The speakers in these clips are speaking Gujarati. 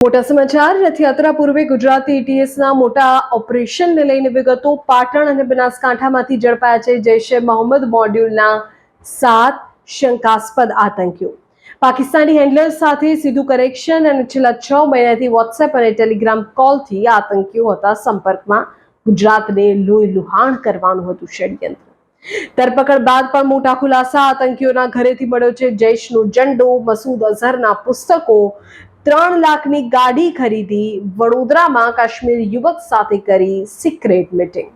મોટા સમાચાર રથયાત્રા પૂર્વે ગુજરાતી એટીએસના મોટા ઓપરેશનને લઈને વિગતો પાટણ અને બનાસકાંઠામાંથી ઝડપાયા છે જૈશે મોહમ્મદ મોડ્યુલના 7 શંકાસ્પદ આતંકીઓ પાકિસ્તાની હેન્ડલર્સ સાથે સીધું કનેક્શન અને છેલ્લા 6 મહિનાથી વોટ્સએપ અને ટેલિગ્રામ કોલથી આતંકીઓ હતા સંપર્કમાં ગુજરાતને લોહી લુહાણ કરવાનું હતું ષડયંત્ર ધરપકડ બાદ પણ મોટા ખુલાસા આતંકીઓના ઘરેથી મળ્યો છે જૈશનો ઝંડો મસૂદ અઝહરના પુસ્તકો 3 લાખની ગાડી ખરીદી વડોદરામાં કાશ્મીરી યુવક સાથે કરી સિક્રેટ મીટિંગ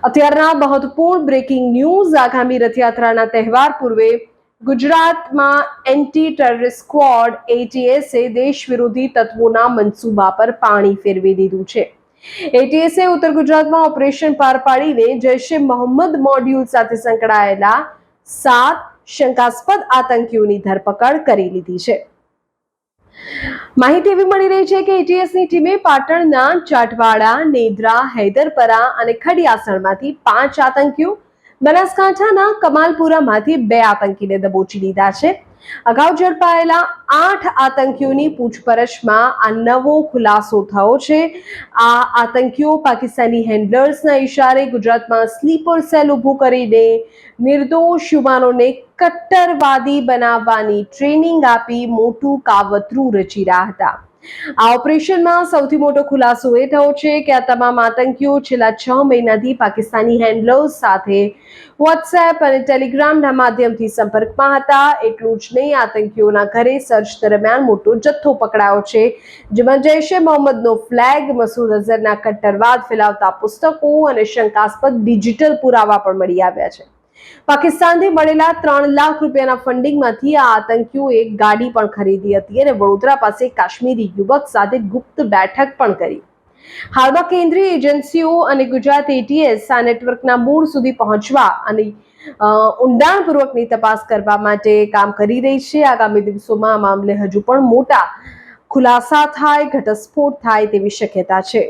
અત્યારના મહત્વપૂર્ણ બ્રેકિંગ ન્યૂઝ આગામી રથયાત્રાના તહેવાર પૂર્વે ગુજરાતમાં એન્ટી ટેરરિસ્ટ સ્ક્વોડ એટીએસે દેશ વિરોધી તત્વોના મનસૂબા પર પાણી ફેરવી દીધું છે એટીએસે ઉત્તર ગુજરાતમાં ઓપરેશન પાર પાડીને જૈશે મોહમ્મદ મોડ્યુલ સાથે સંકળાયેલા 7 શંકાસ્પદ આતંકીઓની ધરપકડ કરી લીધી છે માહિતી એવી મળી રહી છે કે એટીએસની ટીમે પાટણના ચાટવાડા નેદ્રા હૈદરપરા અને ખડિયાસણમાંથી 5 આતંકીઓ બનાસકાંઠાના કમાલપુરામાંથી 2 આતંકીને દબોચી લીધા છે અગાઉ ઝડપાયેલા 8 આતંકીઓની પૂછપરછમાં આ નવો ખુલાસો થયો છે આ આતંકીઓ પાકિસ્તાની હેન્ડલર્સના ઇશારે ગુજરાતમાં સ્લીપર સેલ ઊભું કરીને નિર્દોષ યુવાનોને કટ્ટરવાદી બનાવવાની ટ્રેનિંગ આપી મોટું કાવતરું રચી રહ્યા હતા આ ઓપરેશનમાં સૌથી મોટો ખુલાસો એ થયો છે કે આ તમામ આતંકીઓ છેલ્લા 6 મહિનાથી પાકિસ્તાની હેન્ડલર્સ સાથે વોટ્સએપ અને ટેલિગ્રામના માધ્યમથી સંપર્કમાં હતા એટલું જ નહીં આતંકીઓના ઘરે સર્ચ દરમિયાન મોટો જથ્થો પકડાયો છે જેમાં જૈશે મોહમ્મદનો ફ્લેગ મસૂદ અઝહરના કટ્ટરવાદ ફેલાવતા પુસ્તકો અને શંકાસ્પદ ડિજિટલ પુરાવા પણ મળી આવ્યા છે પાકિસ્તાનથી મળેલા 3 લાખ રૂપિયાના ફંડિંગમાંથી આ આતંકીઓએ ગાડી પણ ખરીદી હતી અને વડોદરા પાસે કાશ્મીરી યુવક સાથે ગુપ્ત બેઠક પણ કરી હાલમાં કેન્દ્રીય એજન્સીઓ અને ગુજરાત એટીએસ આ નેટવર્કના મૂળ સુધી પહોંચવા અને ઊંડાણપૂર્વકની તપાસ કરવા માટે કામ કરી રહી છે આગામી દિવસોમાં આ મામલે હજુ પણ મોટા ખુલાસા થાય ઘટસ્ફોટ થાય તેવી શક્યતા છે